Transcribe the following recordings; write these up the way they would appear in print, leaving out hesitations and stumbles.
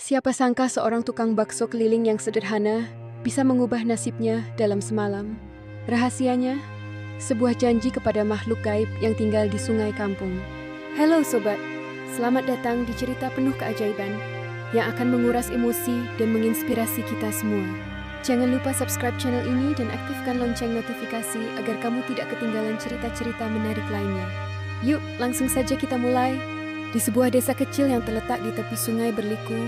Siapa sangka seorang tukang bakso keliling yang sederhana bisa mengubah nasibnya dalam semalam. Rahasianya, sebuah janji kepada makhluk gaib yang tinggal di sungai kampung. Halo sobat, selamat datang di cerita penuh keajaiban yang akan menguras emosi dan menginspirasi kita semua. Jangan lupa subscribe channel ini dan aktifkan lonceng notifikasi agar kamu tidak ketinggalan cerita-cerita menarik lainnya. Yuk, langsung saja kita mulai. Di sebuah desa kecil yang terletak di tepi sungai berliku,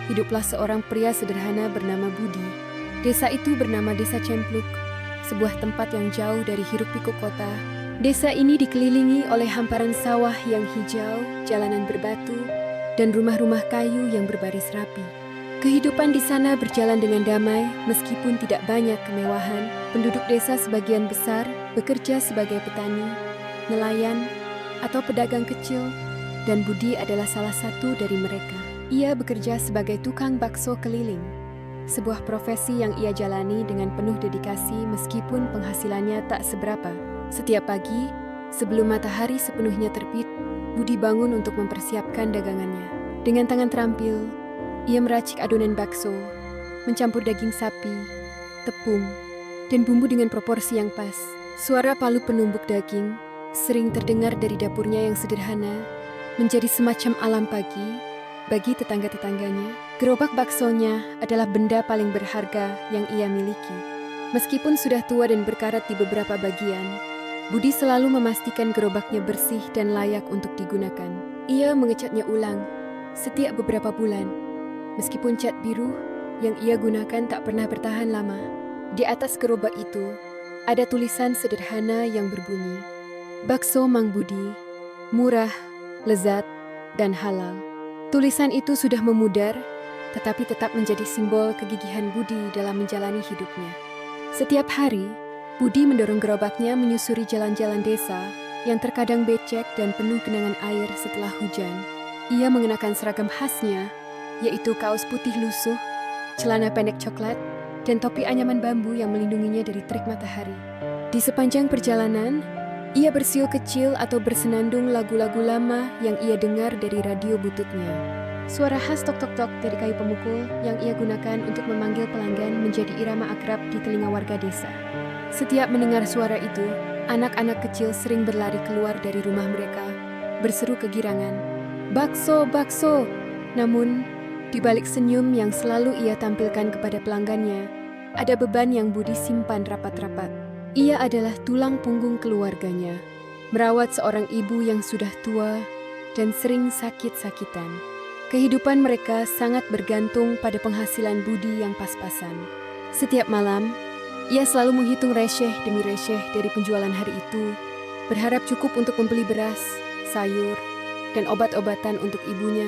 hiduplah seorang pria sederhana bernama Budi. Desa itu bernama Desa Cempluk, sebuah tempat yang jauh dari hiruk-pikuk kota. Desa ini dikelilingi oleh hamparan sawah yang hijau, jalanan berbatu, dan rumah-rumah kayu yang berbaris rapi. Kehidupan di sana berjalan dengan damai, meskipun tidak banyak kemewahan. Penduduk desa sebagian besar bekerja sebagai petani, nelayan, atau pedagang kecil, dan Budi adalah salah satu dari mereka. Ia bekerja sebagai tukang bakso keliling, sebuah profesi yang ia jalani dengan penuh dedikasi meskipun penghasilannya tak seberapa. Setiap pagi, sebelum matahari sepenuhnya terbit, Budi bangun untuk mempersiapkan dagangannya. Dengan tangan terampil, ia meracik adonan bakso, mencampur daging sapi, tepung, dan bumbu dengan proporsi yang pas. Suara palu penumbuk daging sering terdengar dari dapurnya yang sederhana, menjadi semacam alam pagi bagi tetangga-tetangganya. Gerobak baksonya adalah benda paling berharga yang ia miliki. Meskipun sudah tua dan berkarat di beberapa bagian, Budi selalu memastikan gerobaknya bersih dan layak untuk digunakan. Ia mengecatnya ulang setiap beberapa bulan, meskipun cat biru yang ia gunakan tak pernah bertahan lama. Di atas gerobak itu ada tulisan sederhana yang berbunyi, "Bakso Mang Budi, murah, lezat, dan halal." Tulisan itu sudah memudar, tetapi tetap menjadi simbol kegigihan Budi dalam menjalani hidupnya. Setiap hari, Budi mendorong gerobaknya menyusuri jalan-jalan desa yang terkadang becek dan penuh genangan air setelah hujan. Ia mengenakan seragam khasnya, yaitu kaos putih lusuh, celana pendek coklat, dan topi anyaman bambu yang melindunginya dari terik matahari. Di sepanjang perjalanan, ia bersiul kecil atau bersenandung lagu-lagu lama yang ia dengar dari radio bututnya. Suara khas tok-tok-tok dari kayu pemukul yang ia gunakan untuk memanggil pelanggan menjadi irama akrab di telinga warga desa. Setiap mendengar suara itu, anak-anak kecil sering berlari keluar dari rumah mereka, berseru kegirangan, "Bakso, bakso!" Namun, di balik senyum yang selalu ia tampilkan kepada pelanggannya, ada beban yang Budi simpan rapat-rapat. Ia adalah tulang punggung keluarganya, merawat seorang ibu yang sudah tua dan sering sakit-sakitan. Kehidupan mereka sangat bergantung pada penghasilan Budi yang pas-pasan. Setiap malam, ia selalu menghitung reseh demi reseh dari penjualan hari itu, berharap cukup untuk membeli beras, sayur, dan obat-obatan untuk ibunya.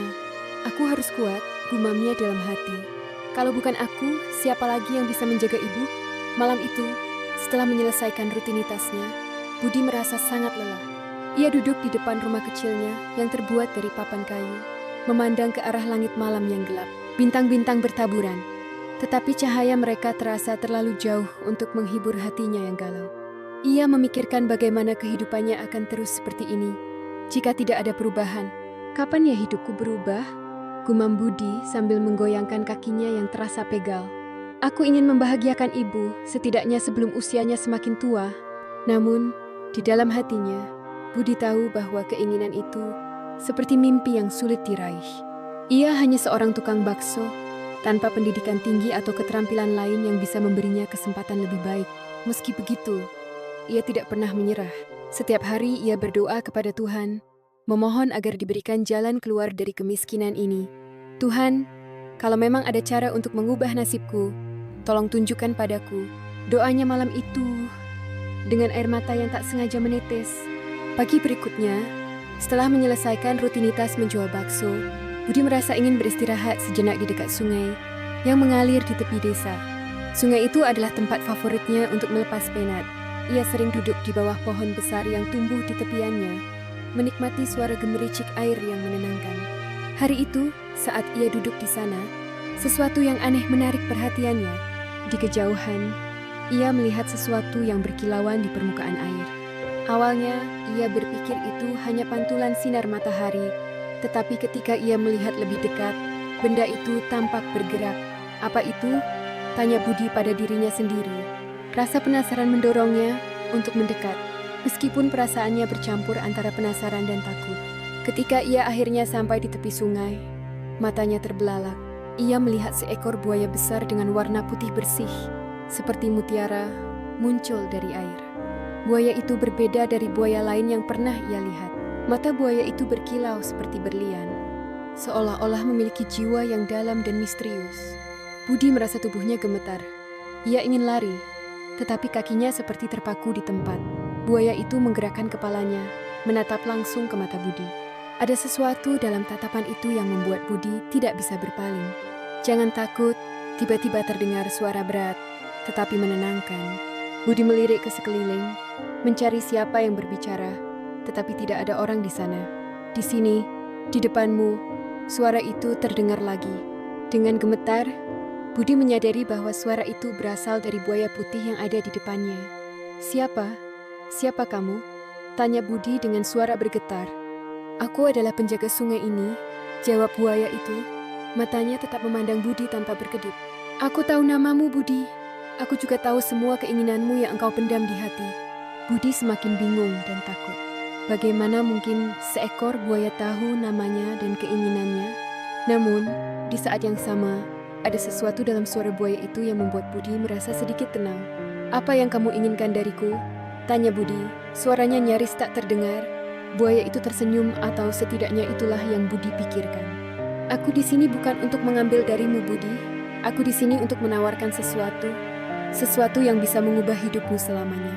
"Aku harus kuat," gumamnya dalam hati. "Kalau bukan aku, siapa lagi yang bisa menjaga ibu?" Malam itu, setelah menyelesaikan rutinitasnya, Budi merasa sangat lelah. Ia duduk di depan rumah kecilnya yang terbuat dari papan kayu, memandang ke arah langit malam yang gelap. Bintang-bintang bertaburan, tetapi cahaya mereka terasa terlalu jauh untuk menghibur hatinya yang galau. Ia memikirkan bagaimana kehidupannya akan terus seperti ini jika tidak ada perubahan. "Kapan ya hidupku berubah?" gumam Budi sambil menggoyangkan kakinya yang terasa pegal. "Aku ingin membahagiakan ibu, setidaknya sebelum usianya semakin tua." Namun, di dalam hatinya, Budi tahu bahwa keinginan itu seperti mimpi yang sulit diraih. Ia hanya seorang tukang bakso, tanpa pendidikan tinggi atau keterampilan lain yang bisa memberinya kesempatan lebih baik. Meski begitu, ia tidak pernah menyerah. Setiap hari ia berdoa kepada Tuhan, memohon agar diberikan jalan keluar dari kemiskinan ini. "Tuhan, kalau memang ada cara untuk mengubah nasibku, tolong tunjukkan padaku." Doanya malam itu dengan air mata yang tak sengaja menetes. Pagi berikutnya, setelah menyelesaikan rutinitas menjual bakso, Budi merasa ingin beristirahat sejenak di dekat sungai yang mengalir di tepi desa. Sungai itu adalah tempat favoritnya untuk melepas penat. Ia sering duduk di bawah pohon besar yang tumbuh di tepiannya, menikmati suara gemericik air yang menenangkan. Hari itu, saat ia duduk di sana, sesuatu yang aneh menarik perhatiannya. Di kejauhan, ia melihat sesuatu yang berkilauan di permukaan air. Awalnya, ia berpikir itu hanya pantulan sinar matahari, tetapi ketika ia melihat lebih dekat, Benda itu tampak bergerak. Apa itu? Tanya Budi pada dirinya sendiri. Rasa penasaran mendorongnya untuk mendekat, meskipun perasaannya bercampur antara penasaran dan takut. Ketika ia akhirnya sampai di tepi sungai, matanya terbelalak. Ia melihat seekor buaya besar dengan warna putih bersih, seperti mutiara, muncul dari air. Buaya itu berbeda dari buaya lain yang pernah ia lihat. Mata buaya itu berkilau seperti berlian, seolah-olah memiliki jiwa yang dalam dan misterius. Budi merasa tubuhnya gemetar. Ia ingin lari, tetapi kakinya seperti terpaku di tempat. Buaya itu menggerakkan kepalanya, menatap langsung ke mata Budi. Ada sesuatu dalam tatapan itu yang membuat Budi tidak bisa berpaling. "Jangan takut," tiba-tiba terdengar suara berat, tetapi menenangkan. Budi melirik ke sekeliling, mencari siapa yang berbicara, tetapi tidak ada orang di sana. "Di sini, di depanmu," suara itu terdengar lagi. Dengan gemetar, Budi menyadari bahwa suara itu berasal dari buaya putih yang ada di depannya. "Siapa? Siapa kamu?" tanya Budi dengan suara bergetar. "Aku adalah penjaga sungai ini," jawab buaya itu. Matanya tetap memandang Budi tanpa berkedip. "Aku tahu namamu, Budi. Aku juga tahu semua keinginanmu yang engkau pendam di hati." Budi semakin bingung dan takut. Bagaimana mungkin seekor buaya tahu namanya dan keinginannya? Namun, di saat yang sama, ada sesuatu dalam suara buaya itu yang membuat Budi merasa sedikit tenang. "Apa yang kamu inginkan dariku?" tanya Budi. Suaranya nyaris tak terdengar. Buaya itu tersenyum, atau setidaknya itulah yang Budi pikirkan. "Aku di sini bukan untuk mengambil darimu, Budi. Aku di sini untuk menawarkan sesuatu yang bisa mengubah hidupmu selamanya."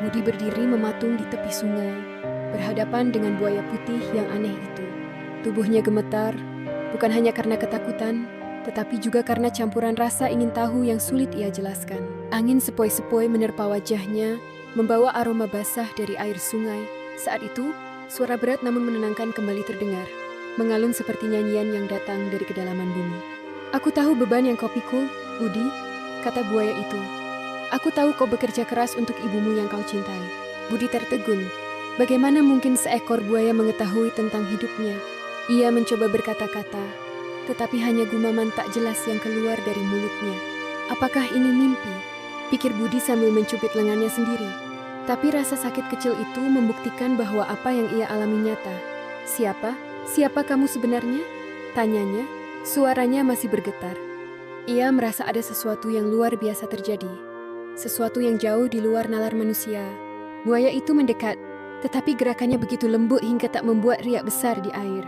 Budi berdiri mematung di tepi sungai, berhadapan dengan buaya putih yang aneh itu. Tubuhnya gemetar, bukan hanya karena ketakutan, tetapi juga karena campuran rasa ingin tahu yang sulit ia jelaskan. Angin sepoi-sepoi menerpa wajahnya, membawa aroma basah dari air sungai. Saat itu, suara berat namun menenangkan kembali terdengar, mengalun seperti nyanyian yang datang dari kedalaman bumi. "Aku tahu beban yang kau pikul, Budi," kata buaya itu. "Aku tahu kau bekerja keras untuk ibumu yang kau cintai." Budi tertegun. Bagaimana mungkin seekor buaya mengetahui tentang hidupnya? Ia mencoba berkata-kata, tetapi hanya gumaman tak jelas yang keluar dari mulutnya. "Apakah ini mimpi?" pikir Budi sambil mencubit lengannya sendiri. Tapi rasa sakit kecil itu membuktikan bahwa apa yang ia alami nyata. Siapa kamu sebenarnya?" tanyanya. Suaranya masih bergetar. Ia merasa ada sesuatu yang luar biasa terjadi. Sesuatu yang jauh di luar nalar manusia. Buaya itu mendekat, tetapi gerakannya begitu lembut hingga tak membuat riak besar di air.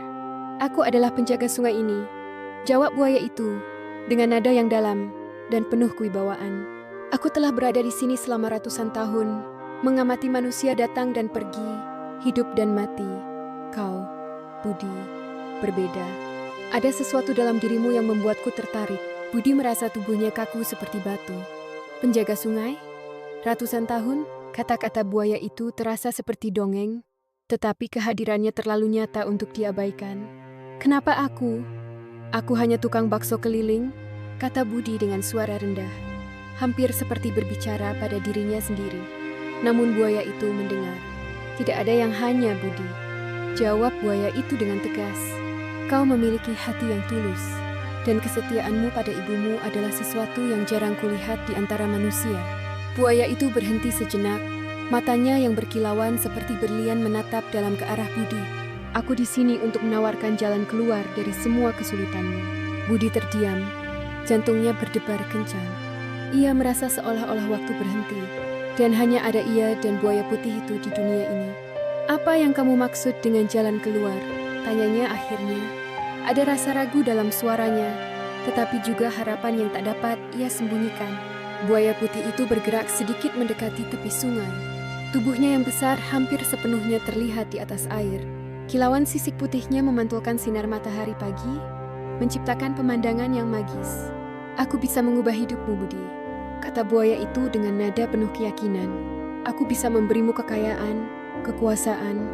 "Aku adalah penjaga sungai ini," jawab buaya itu dengan nada yang dalam dan penuh kewibawaan. "Aku telah berada di sini selama ratusan tahun, mengamati manusia datang dan pergi, hidup dan mati. Kau, Budi, berbeda. Ada sesuatu dalam dirimu yang membuatku tertarik." Budi merasa tubuhnya kaku seperti batu. "Penjaga sungai? Ratusan tahun?" Kata-kata buaya itu terasa seperti dongeng, tetapi kehadirannya terlalu nyata untuk diabaikan. "Kenapa aku? Aku hanya tukang bakso keliling," kata Budi dengan suara rendah, hampir seperti berbicara pada dirinya sendiri. Namun buaya itu mendengar. "Tidak ada yang hanya, Budi," jawab buaya itu dengan tegas. "Kau memiliki hati yang tulus, dan kesetiaanmu pada ibumu adalah sesuatu yang jarang kulihat di antara manusia." Buaya itu berhenti sejenak, matanya yang berkilauan seperti berlian menatap dalam ke arah Budi. "Aku di sini untuk menawarkan jalan keluar dari semua kesulitanmu." Budi terdiam, jantungnya berdebar kencang. Ia merasa seolah-olah waktu berhenti, dan hanya ada ia dan buaya putih itu di dunia ini. "Apa yang kamu maksud dengan jalan keluar?" tanyanya akhirnya. Ada rasa ragu dalam suaranya, tetapi juga harapan yang tak dapat ia sembunyikan. Buaya putih itu bergerak sedikit mendekati tepi sungai. Tubuhnya yang besar hampir sepenuhnya terlihat di atas air. Kilauan sisik putihnya memantulkan sinar matahari pagi, menciptakan pemandangan yang magis. "Aku bisa mengubah hidupmu, Budi," kata buaya itu dengan nada penuh keyakinan. "Aku bisa memberimu kekayaan, kekuasaan,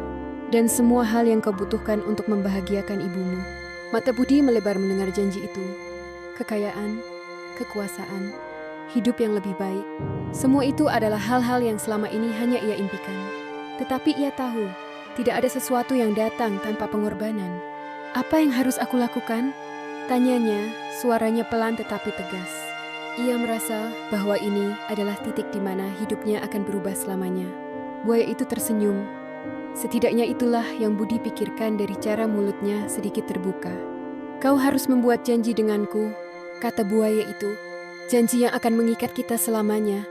dan semua hal yang kau butuhkan untuk membahagiakan ibumu." Mata Budi melebar mendengar janji itu. Kekayaan, kekuasaan, hidup yang lebih baik. Semua itu adalah hal-hal yang selama ini hanya ia impikan. Tetapi ia tahu, tidak ada sesuatu yang datang tanpa pengorbanan. "Apa yang harus aku lakukan?" Tanyanya, suaranya pelan tetapi tegas. Ia merasa bahwa ini adalah titik di mana hidupnya akan berubah selamanya. Buaya itu tersenyum. Setidaknya itulah yang Budi pikirkan dari cara mulutnya sedikit terbuka. Kau harus membuat janji denganku, kata buaya itu. Janji yang akan mengikat kita selamanya.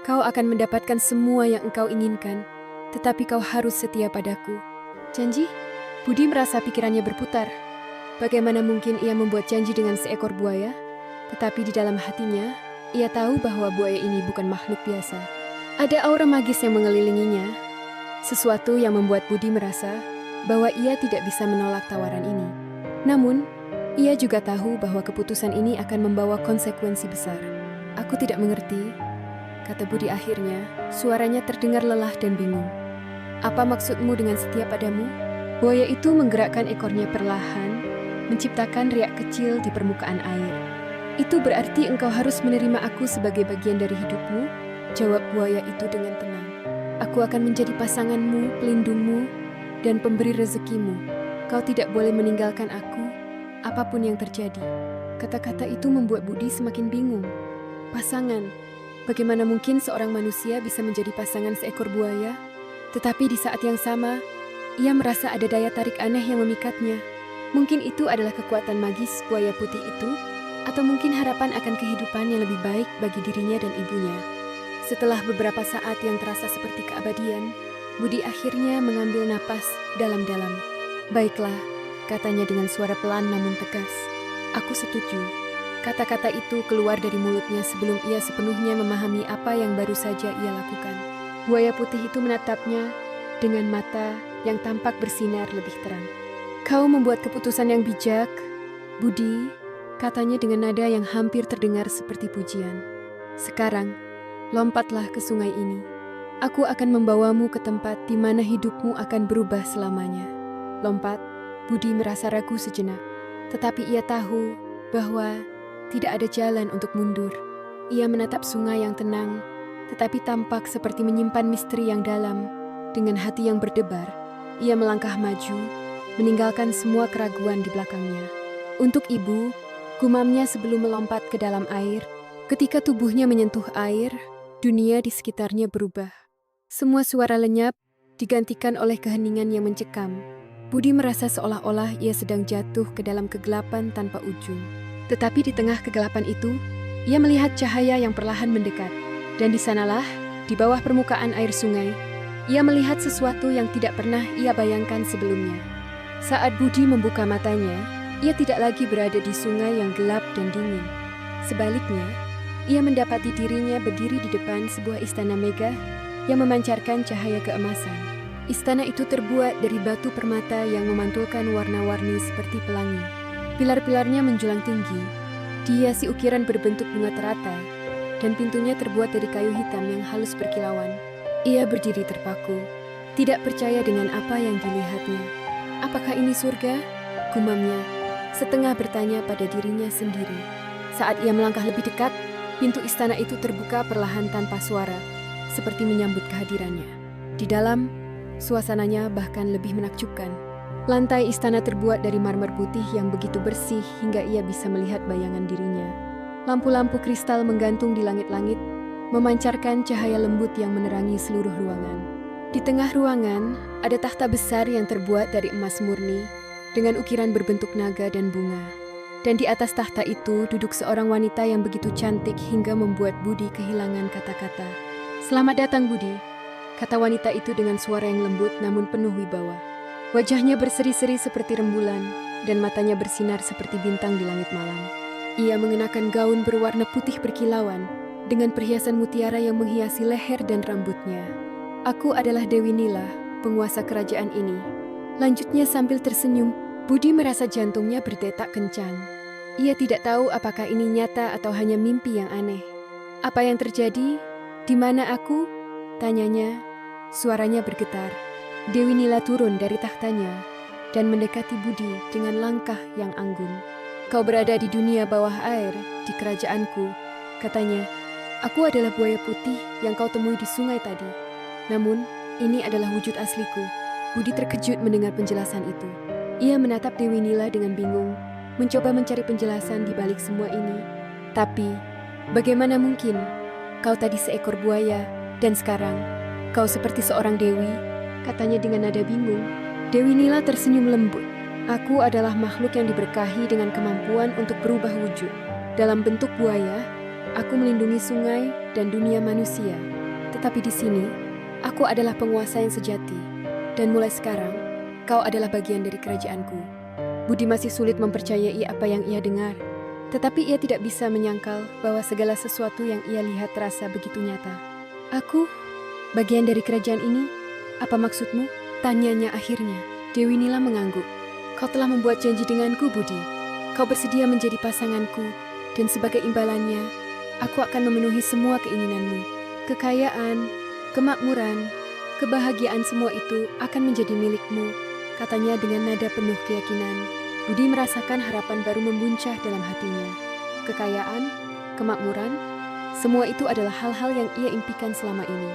Kau akan mendapatkan semua yang engkau inginkan, tetapi kau harus setia padaku. Janji? Budi merasa pikirannya berputar. Bagaimana mungkin ia membuat janji dengan seekor buaya? Tetapi di dalam hatinya, ia tahu bahwa buaya ini bukan makhluk biasa. Ada aura magis yang mengelilinginya, sesuatu yang membuat Budi merasa bahwa ia tidak bisa menolak tawaran ini. Namun, ia juga tahu bahwa keputusan ini akan membawa konsekuensi besar. Aku tidak mengerti, kata Budi akhirnya, suaranya terdengar lelah dan bingung. Apa maksudmu dengan setia padamu? Buaya itu menggerakkan ekornya perlahan, menciptakan riak kecil di permukaan air. Itu berarti engkau harus menerima aku sebagai bagian dari hidupmu, jawab buaya itu dengan tenang. Aku akan menjadi pasanganmu, pelindungmu, dan pemberi rezekimu. Kau tidak boleh meninggalkan aku, apapun yang terjadi. Kata-kata itu membuat Budi semakin bingung. Pasangan, bagaimana mungkin seorang manusia bisa menjadi pasangan seekor buaya? Tetapi di saat yang sama, ia merasa ada daya tarik aneh yang memikatnya. Mungkin itu adalah kekuatan magis buaya putih itu, atau mungkin harapan akan kehidupan yang lebih baik bagi dirinya dan ibunya. Setelah beberapa saat yang terasa seperti keabadian, Budi akhirnya mengambil napas dalam-dalam. Baiklah, katanya dengan suara pelan namun tegas. Aku setuju. Kata-kata itu keluar dari mulutnya sebelum ia sepenuhnya memahami apa yang baru saja ia lakukan. Buaya putih itu menatapnya dengan mata yang tampak bersinar lebih terang. Kau membuat keputusan yang bijak, Budi, katanya dengan nada yang hampir terdengar seperti pujian. Sekarang, lompatlah ke sungai ini. Aku akan membawamu ke tempat di mana hidupmu akan berubah selamanya. Lompat, Budi merasa ragu sejenak. Tetapi ia tahu bahwa tidak ada jalan untuk mundur. Ia menatap sungai yang tenang, tetapi tampak seperti menyimpan misteri yang dalam. Dengan hati yang berdebar, ia melangkah maju, meninggalkan semua keraguan di belakangnya. Untuk ibu, gumamnya sebelum melompat ke dalam air. Ketika tubuhnya menyentuh air, dunia di sekitarnya berubah. Semua suara lenyap, digantikan oleh keheningan yang mencekam. Budi merasa seolah-olah ia sedang jatuh ke dalam kegelapan tanpa ujung. Tetapi di tengah kegelapan itu, ia melihat cahaya yang perlahan mendekat. Dan di sanalah, di bawah permukaan air sungai, ia melihat sesuatu yang tidak pernah ia bayangkan sebelumnya. Saat Budi membuka matanya, ia tidak lagi berada di sungai yang gelap dan dingin. Sebaliknya, ia mendapati dirinya berdiri di depan sebuah istana megah yang memancarkan cahaya keemasan. Istana itu terbuat dari batu permata yang memantulkan warna-warni seperti pelangi. Pilar-pilarnya menjulang tinggi, dihiasi ukiran berbentuk bunga teratai, dan pintunya terbuat dari kayu hitam yang halus berkilauan. Ia berdiri terpaku, tidak percaya dengan apa yang dilihatnya. Apakah ini surga? Gumamnya, setengah bertanya pada dirinya sendiri. Saat ia melangkah lebih dekat, pintu istana itu terbuka perlahan tanpa suara, seperti menyambut kehadirannya. Di dalam, suasananya bahkan lebih menakjubkan. Lantai istana terbuat dari marmer putih yang begitu bersih hingga ia bisa melihat bayangan dirinya. Lampu-lampu kristal menggantung di langit-langit, memancarkan cahaya lembut yang menerangi seluruh ruangan. Di tengah ruangan, ada takhta besar yang terbuat dari emas murni, dengan ukiran berbentuk naga dan bunga. Dan di atas takhta itu duduk seorang wanita yang begitu cantik hingga membuat Budi kehilangan kata-kata. Selamat datang, Budi, kata wanita itu dengan suara yang lembut namun penuh wibawa. Wajahnya berseri-seri seperti rembulan, dan matanya bersinar seperti bintang di langit malam. Ia mengenakan gaun berwarna putih berkilauan, dengan perhiasan mutiara yang menghiasi leher dan rambutnya. Aku adalah Dewi Nila, penguasa kerajaan ini. Lanjutnya sambil tersenyum, Budi merasa jantungnya berdetak kencang. Ia tidak tahu apakah ini nyata atau hanya mimpi yang aneh. Apa yang terjadi? Di mana aku? Tanyanya. Suaranya bergetar. Dewi Nila turun dari takhtanya dan mendekati Budi dengan langkah yang anggun. Kau berada di dunia bawah air, di kerajaanku, katanya. Aku adalah buaya putih yang kau temui di sungai tadi. Namun, ini adalah wujud asliku. Budi terkejut mendengar penjelasan itu. Ia menatap Dewi Nila dengan bingung. mencoba mencari penjelasan di balik semua ini. Tapi, bagaimana mungkin kau tadi seekor buaya dan sekarang kau seperti seorang dewi? Katanya dengan nada bingung. Dewi Nila tersenyum lembut. Aku adalah makhluk yang diberkahi dengan kemampuan untuk berubah wujud. Dalam bentuk buaya, aku melindungi sungai dan dunia manusia. Tetapi di sini, aku adalah penguasa yang sejati. Dan mulai sekarang, kau adalah bagian dari kerajaanku. Budi masih sulit mempercayai apa yang ia dengar. Tetapi ia tidak bisa menyangkal bahwa segala sesuatu yang ia lihat terasa begitu nyata. Aku, bagian dari kerajaan ini? Apa maksudmu? Tanyanya akhirnya. Dewi Nila mengangguk. Kau telah membuat janji denganku, Budi. Kau bersedia menjadi pasanganku. Dan sebagai imbalannya, aku akan memenuhi semua keinginanmu. Kekayaan, kemakmuran, kebahagiaan semua itu akan menjadi milikmu, katanya dengan nada penuh keyakinan. Budi merasakan harapan baru membuncah dalam hatinya. Kekayaan, kemakmuran, semua itu adalah hal-hal yang ia impikan selama ini.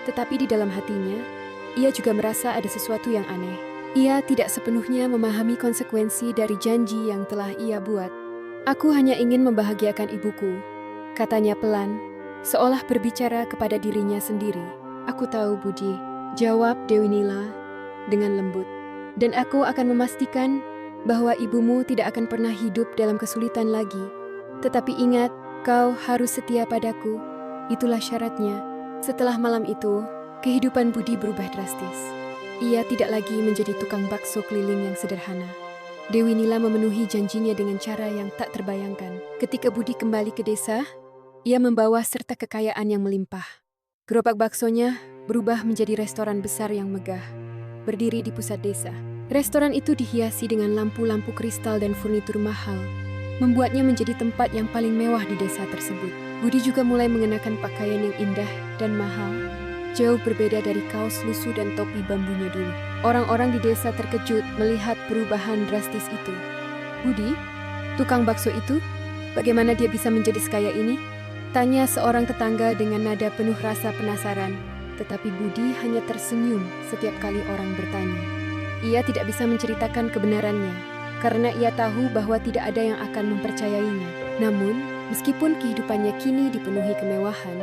Tetapi di dalam hatinya, ia juga merasa ada sesuatu yang aneh. Ia tidak sepenuhnya memahami konsekuensi dari janji yang telah ia buat. Aku hanya ingin membahagiakan ibuku, katanya pelan, seolah berbicara kepada dirinya sendiri. Aku tahu, Budi, jawab Dewi Nila dengan lembut. Dan aku akan memastikan bahwa ibumu tidak akan pernah hidup dalam kesulitan lagi. Tetapi ingat, kau harus setia padaku. Itulah syaratnya. Setelah malam itu, kehidupan Budi berubah drastis. Ia tidak lagi menjadi tukang bakso keliling yang sederhana. Dewi Nila memenuhi janjinya dengan cara yang tak terbayangkan. Ketika Budi kembali ke desa, ia membawa serta kekayaan yang melimpah. Gerobak baksonya berubah menjadi restoran besar yang megah, berdiri di pusat desa. Restoran itu dihiasi dengan lampu-lampu kristal dan furnitur mahal, membuatnya menjadi tempat yang paling mewah di desa tersebut. Budi juga mulai mengenakan pakaian yang indah dan mahal, jauh berbeda dari kaos lusuh dan topi bambunya dulu. Orang-orang di desa terkejut melihat perubahan drastis itu. Budi, tukang bakso itu, bagaimana dia bisa menjadi sekaya ini? Tanya seorang tetangga dengan nada penuh rasa penasaran. Tetapi Budi hanya tersenyum setiap kali orang bertanya. Ia tidak bisa menceritakan kebenarannya, karena ia tahu bahwa tidak ada yang akan mempercayainya. Namun, meskipun kehidupannya kini dipenuhi kemewahan,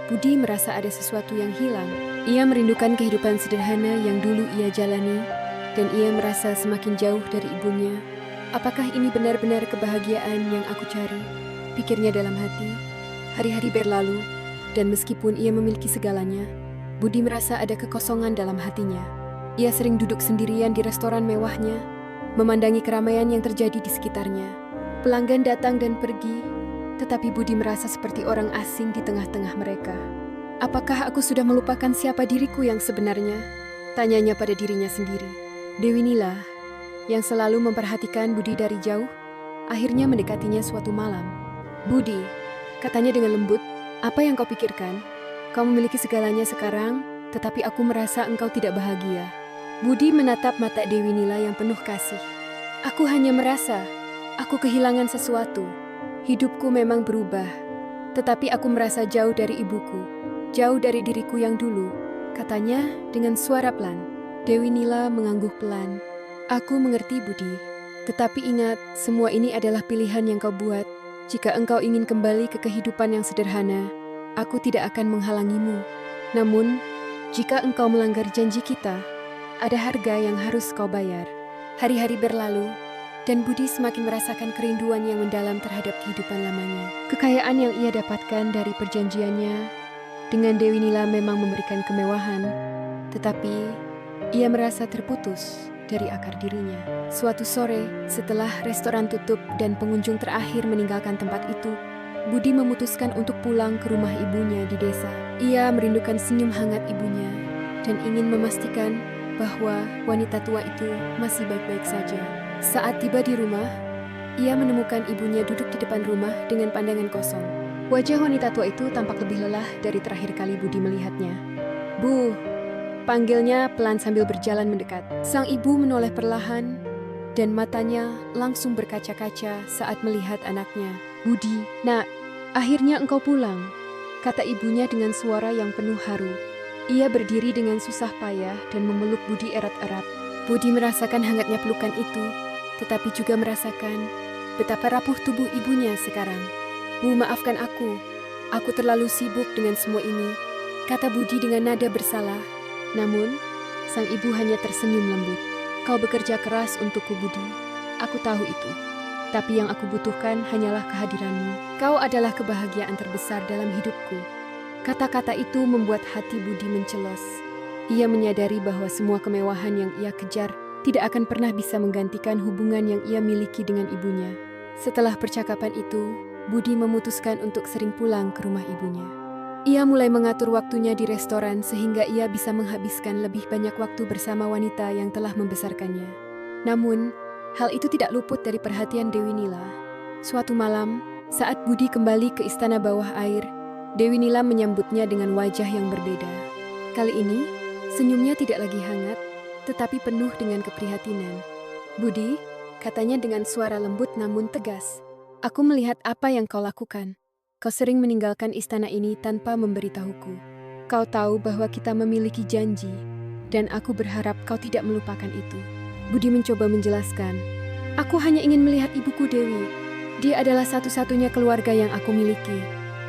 Budi merasa ada sesuatu yang hilang. Ia merindukan kehidupan sederhana yang dulu ia jalani, dan ia merasa semakin jauh dari ibunya. Apakah ini benar-benar kebahagiaan yang aku cari? Pikirnya dalam hati. Hari-hari berlalu, dan meskipun ia memiliki segalanya, Budi merasa ada kekosongan dalam hatinya. Ia sering duduk sendirian di restoran mewahnya, memandangi keramaian yang terjadi di sekitarnya. Pelanggan datang dan pergi, tetapi Budi merasa seperti orang asing di tengah-tengah mereka. Apakah aku sudah melupakan siapa diriku yang sebenarnya? Tanyanya pada dirinya sendiri. Dewi Nila, yang selalu memperhatikan Budi dari jauh, akhirnya mendekatinya suatu malam. Budi, katanya dengan lembut, apa yang kau pikirkan? Kau memiliki segalanya sekarang, tetapi aku merasa engkau tidak bahagia. Budi menatap mata Dewi Nila yang penuh kasih. Aku hanya merasa, aku kehilangan sesuatu. Hidupku memang berubah, tetapi aku merasa jauh dari ibuku, jauh dari diriku yang dulu, katanya dengan suara pelan. Dewi Nila mengangguk pelan. Aku mengerti, Budi, tetapi ingat, semua ini adalah pilihan yang kau buat. Jika engkau ingin kembali ke kehidupan yang sederhana, aku tidak akan menghalangimu. Namun, jika engkau melanggar janji kita, ada harga yang harus kau bayar. Hari-hari berlalu, dan Budi semakin merasakan kerinduan yang mendalam terhadap kehidupan lamanya. Kekayaan yang ia dapatkan dari perjanjiannya dengan Dewi Nila memang memberikan kemewahan, tetapi ia merasa terputus dari akar dirinya. Suatu sore, setelah restoran tutup dan pengunjung terakhir meninggalkan tempat itu, Budi memutuskan untuk pulang ke rumah ibunya di desa. Ia merindukan senyum hangat ibunya dan ingin memastikan bahwa wanita tua itu masih baik-baik saja. Saat tiba di rumah, ia menemukan ibunya duduk di depan rumah dengan pandangan kosong. Wajah wanita tua itu tampak lebih lelah dari terakhir kali Budi melihatnya. Bu, panggilnya pelan sambil berjalan mendekat. Sang ibu menoleh perlahan, dan matanya langsung berkaca-kaca saat melihat anaknya. Budi, nak, akhirnya engkau pulang, kata ibunya dengan suara yang penuh haru. Ia berdiri dengan susah payah dan memeluk Budi erat-erat. Budi merasakan hangatnya pelukan itu, tetapi juga merasakan betapa rapuh tubuh ibunya sekarang. Bu, maafkan aku. Aku terlalu sibuk dengan semua ini, kata Budi dengan nada bersalah. Namun, sang ibu hanya tersenyum lembut. Kau bekerja keras untukku, Budi. Aku tahu itu. Tapi yang aku butuhkan hanyalah kehadiranmu. Kau adalah kebahagiaan terbesar dalam hidupku. Kata-kata itu membuat hati Budi mencelos. Ia menyadari bahwa semua kemewahan yang ia kejar tidak akan pernah bisa menggantikan hubungan yang ia miliki dengan ibunya. Setelah percakapan itu, Budi memutuskan untuk sering pulang ke rumah ibunya. Ia mulai mengatur waktunya di restoran sehingga ia bisa menghabiskan lebih banyak waktu bersama wanita yang telah membesarkannya. Namun, hal itu tidak luput dari perhatian Dewi Nila. Suatu malam, saat Budi kembali ke istana bawah air, Dewi Nila menyambutnya dengan wajah yang berbeda. Kali ini, senyumnya tidak lagi hangat, tetapi penuh dengan keprihatinan. Budi, katanya dengan suara lembut namun tegas, aku melihat apa yang kau lakukan. Kau sering meninggalkan istana ini tanpa memberitahuku. Kau tahu bahwa kita memiliki janji, dan aku berharap kau tidak melupakan itu. Budi mencoba menjelaskan, aku hanya ingin melihat ibuku Dewi. Dia adalah satu-satunya keluarga yang aku miliki,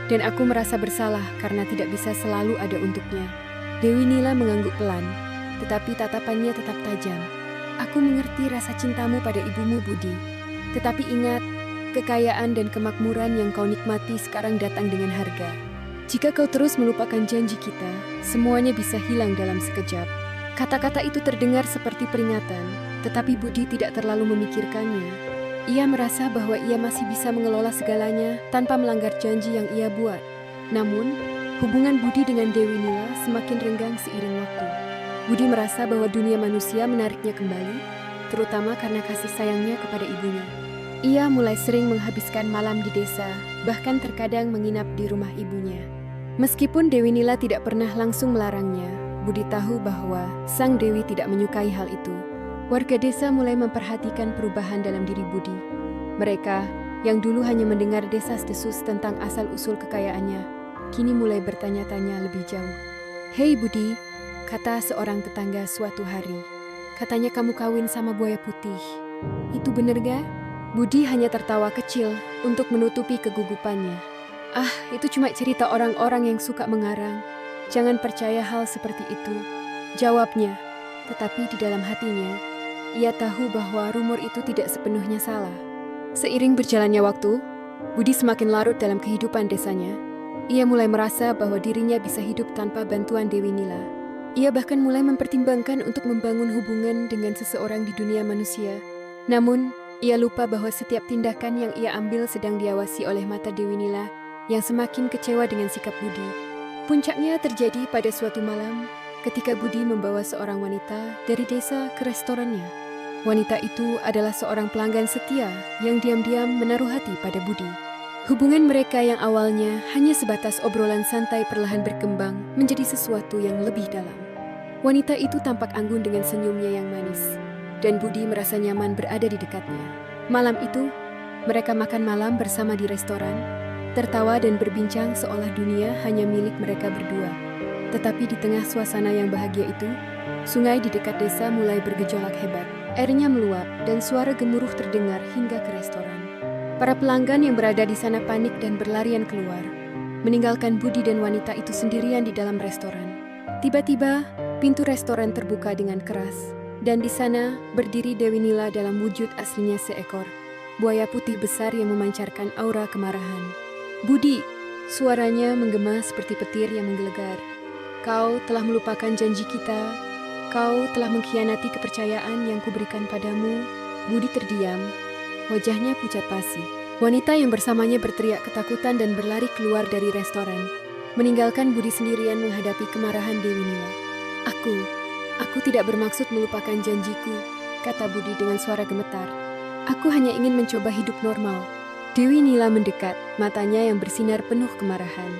dan aku merasa bersalah karena tidak bisa selalu ada untuknya. Dewi Nila mengangguk pelan, tetapi tatapannya tetap tajam. Aku mengerti rasa cintamu pada ibumu, Budi. Tetapi ingat, kekayaan dan kemakmuran yang kau nikmati sekarang datang dengan harga. Jika kau terus melupakan janji kita, semuanya bisa hilang dalam sekejap. Kata-kata itu terdengar seperti peringatan, tetapi Budi tidak terlalu memikirkannya. Ia merasa bahwa ia masih bisa mengelola segalanya tanpa melanggar janji yang ia buat. Namun, hubungan Budi dengan Dewi Nila semakin renggang seiring waktu. Budi merasa bahwa dunia manusia menariknya kembali, terutama karena kasih sayangnya kepada ibunya. Ia mulai sering menghabiskan malam di desa, bahkan terkadang menginap di rumah ibunya. Meskipun Dewi Nila tidak pernah langsung melarangnya, Budi tahu bahwa sang Dewi tidak menyukai hal itu. Warga desa mulai memperhatikan perubahan dalam diri Budi. Mereka, yang dulu hanya mendengar desas-desus tentang asal-usul kekayaannya, kini mulai bertanya-tanya lebih jauh. Hei Budi, kata seorang tetangga suatu hari, katanya kamu kawin sama buaya putih. Itu bener gak? Budi hanya tertawa kecil untuk menutupi kegugupannya. Ah, itu cuma cerita orang-orang yang suka mengarang. Jangan percaya hal seperti itu, jawabnya. Tetapi di dalam hatinya, ia tahu bahwa rumor itu tidak sepenuhnya salah. Seiring berjalannya waktu, Budi semakin larut dalam kehidupan desanya. Ia mulai merasa bahwa dirinya bisa hidup tanpa bantuan Dewi Nila. Ia bahkan mulai mempertimbangkan untuk membangun hubungan dengan seseorang di dunia manusia. Namun, ia lupa bahwa setiap tindakan yang ia ambil sedang diawasi oleh mata Dewi Nila yang semakin kecewa dengan sikap Budi. Puncaknya terjadi pada suatu malam ketika Budi membawa seorang wanita dari desa ke restorannya. Wanita itu adalah seorang pelanggan setia yang diam-diam menaruh hati pada Budi. Hubungan mereka yang awalnya hanya sebatas obrolan santai perlahan berkembang menjadi sesuatu yang lebih dalam. Wanita itu tampak anggun dengan senyumnya yang manis, dan Budi merasa nyaman berada di dekatnya. Malam itu, mereka makan malam bersama di restoran, tertawa dan berbincang seolah dunia hanya milik mereka berdua. Tetapi di tengah suasana yang bahagia itu, sungai di dekat desa mulai bergejolak hebat. Airnya meluap dan suara gemuruh terdengar hingga ke restoran. Para pelanggan yang berada di sana panik dan berlarian keluar, meninggalkan Budi dan wanita itu sendirian di dalam restoran. Tiba-tiba, pintu restoran terbuka dengan keras. Dan di sana berdiri Dewi Nila dalam wujud aslinya seekor buaya putih besar yang memancarkan aura kemarahan. Budi, suaranya menggema seperti petir yang menggelegar. Kau telah melupakan janji kita. Kau telah mengkhianati kepercayaan yang kuberikan padamu. Budi terdiam, wajahnya pucat pasi. Wanita yang bersamanya berteriak ketakutan dan berlari keluar dari restoran, meninggalkan Budi sendirian menghadapi kemarahan Dewi Nila. Aku tidak bermaksud melupakan janjiku, kata Budi dengan suara gemetar. Aku hanya ingin mencoba hidup normal. Dewi Nila mendekat, matanya yang bersinar penuh kemarahan.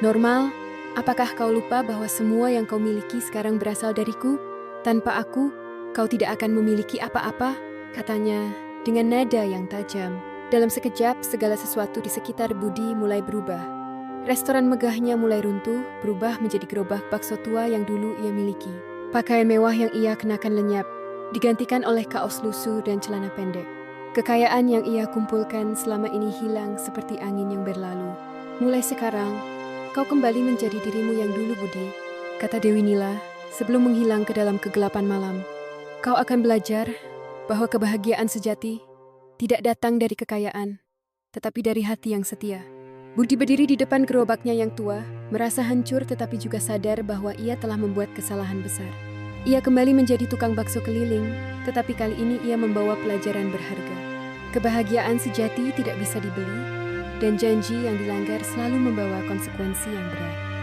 Normal? Apakah kau lupa bahwa semua yang kau miliki sekarang berasal dariku? Tanpa aku, kau tidak akan memiliki apa-apa, katanya dengan nada yang tajam. Dalam sekejap, segala sesuatu di sekitar Budi mulai berubah. Restoran megahnya mulai runtuh, berubah menjadi gerobak bakso tua yang dulu ia miliki. Pakaian mewah yang ia kenakan lenyap, digantikan oleh kaos lusuh dan celana pendek. Kekayaan yang ia kumpulkan selama ini hilang seperti angin yang berlalu. Mulai sekarang, kau kembali menjadi dirimu yang dulu, Budi, kata Dewi Nila sebelum menghilang ke dalam kegelapan malam. Kau akan belajar bahwa kebahagiaan sejati tidak datang dari kekayaan, tetapi dari hati yang setia. Budi berdiri di depan gerobaknya yang tua, merasa hancur tetapi juga sadar bahwa ia telah membuat kesalahan besar. Ia kembali menjadi tukang bakso keliling, tetapi kali ini ia membawa pelajaran berharga. Kebahagiaan sejati tidak bisa dibeli, dan janji yang dilanggar selalu membawa konsekuensi yang berat.